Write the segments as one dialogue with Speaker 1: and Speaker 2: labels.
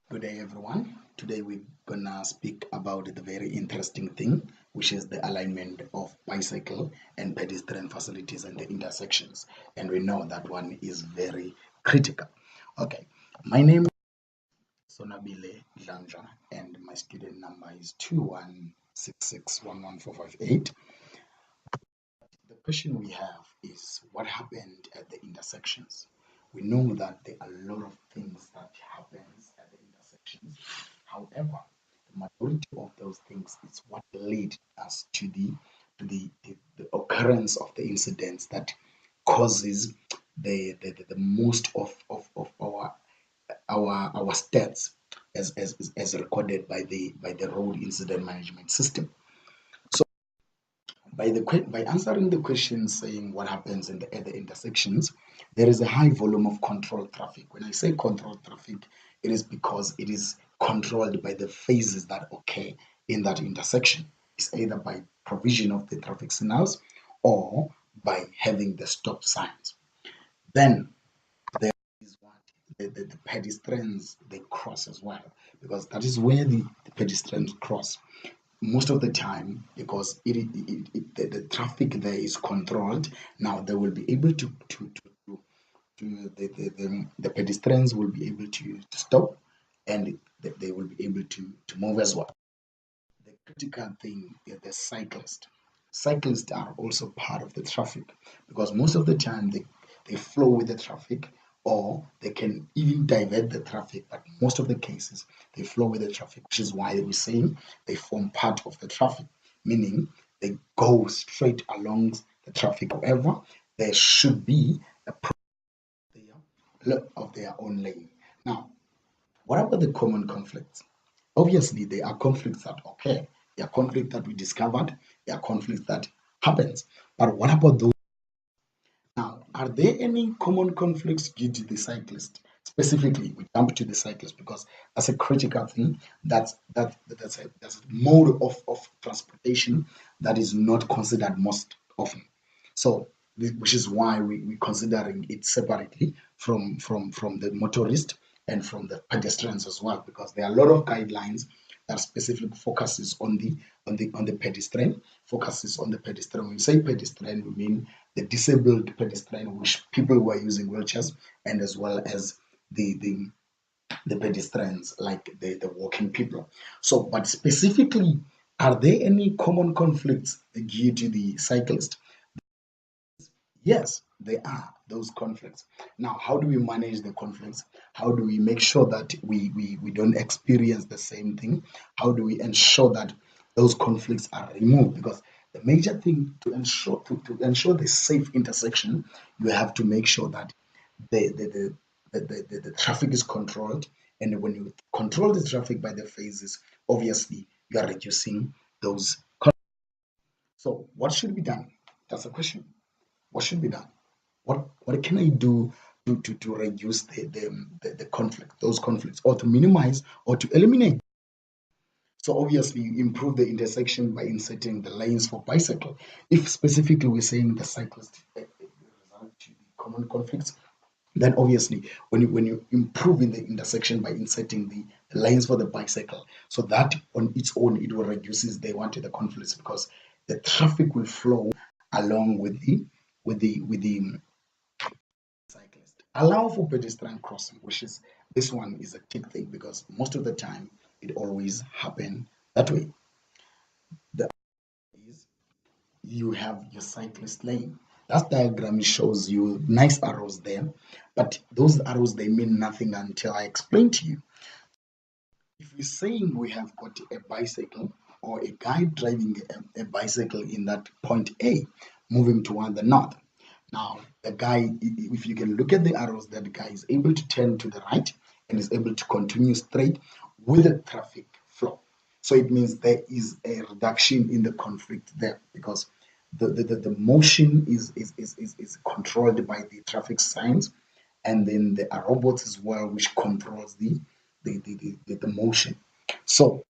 Speaker 1: Good day, everyone. Today we're gonna speak about the very interesting thing, which is the alignment of bicycle and pedestrian facilities and the intersections. And we know that one is very critical. Okay, my name is Sonabile Lanja, and my student number is 21661145 The question we have is what happened at the intersections? We know that there are a lot of things that happens at the intersections. However, the majority of those things is what lead us to the occurrence of the incidents that causes the most of our stats as recorded by the road incident management system. So by answering the question saying what happens at the intersections, there is a high volume of controlled traffic. When I say controlled traffic, it is because it is controlled by the phases that occur in that intersection. It's either by provision of the traffic signals or by having the stop signs. Then there is what the pedestrians they cross as well, because that is where the pedestrians cross most of the time, because the traffic there is controlled. Now they will be able the pedestrians will be able to stop, and they will be able to move as well. The critical thing is the cyclist. Cyclists are also part of the traffic, because most of the time they flow with the traffic, or they can even divert the traffic, but most of the cases they flow with the traffic, which is why we're saying they form part of the traffic, meaning they go straight along the traffic. However, there should be a of their own lane. Now, what about the common conflicts? Obviously, there are conflicts that occur. There are conflicts that we discovered. There are conflicts that happens. But what about those? Now, are there any common conflicts due to the cyclist? Specifically, we jump to the cyclist because that's a critical thing. That's a mode of transportation that is not considered most often. So, which is why we're considering it separately from the motorist and from the pedestrians as well, because there are a lot of guidelines that specifically focuses on the pedestrian, focuses on the pedestrian. When we say pedestrian, we mean the disabled pedestrian, which people who are using wheelchairs, and as well as the pedestrians, like the walking people. So, but specifically, are there any common conflicts due to the cyclist? Yes, there are those conflicts. Now, how do we manage the conflicts? How do we make sure that we don't experience the same thing? How do we ensure that those conflicts are removed? Because the major thing to ensure the safe intersection, you have to make sure that the traffic is controlled. And when you control the traffic by the phases, obviously you are reducing those. So, what should be done? That's the question. What should be done? What can I do to reduce the conflict, those conflicts, or to minimize or to eliminate? So obviously you improve the intersection by inserting the lanes for bicycle. If specifically we're saying the cyclist result to the common conflicts, then obviously when you improve in the intersection by inserting the lanes for the bicycle, so that on its own it will reduces the conflicts, because the traffic will flow along with the cyclist. Allow for pedestrian crossing, which is this one is a tick thing, because most of the time it always happen that way. The is you have your cyclist lane. That diagram shows you nice arrows there, but those arrows they mean nothing until I explain to you. If we're saying we have got a bicycle or a guy driving a bicycle in that point A, moving toward the north. Now, the guy, if you can look at the arrows, that guy is able to turn to the right and is able to continue straight with the traffic flow. So it means there is a reduction in the conflict there, because the motion is controlled by the traffic signs, and then there are robots as well which controls the motion. So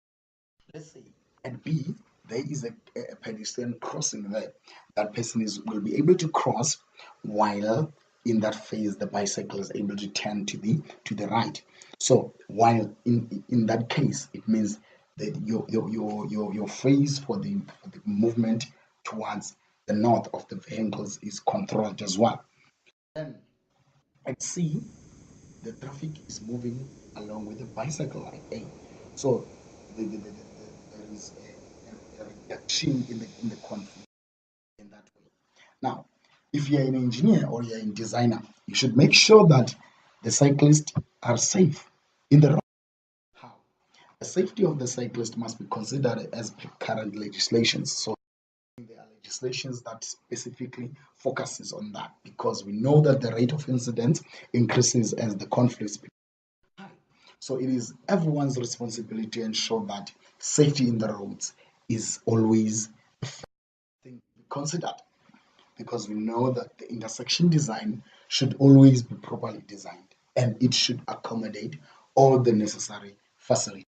Speaker 1: let's say at B there is a pedestrian crossing there. That person is will be able to cross while in that phase the bicycle is able to turn to the right. So while in that case, it means that your phase for the movement towards the north of the vehicles is controlled as well. Then at C, the traffic is moving along with the bicycle at A. So there is a reduction in the conflict in that way. Now, if you're an engineer or you're a designer, you should make sure that the cyclists are safe in the road. How? The safety of the cyclist must be considered as per current legislations. So there are legislations that specifically focuses on that because we know that the rate of incidents increases as the conflicts become high. So it is everyone's responsibility to ensure that safety in the roads is always considered because we know that the intersection design should always be properly designed and it should accommodate all the necessary facilities.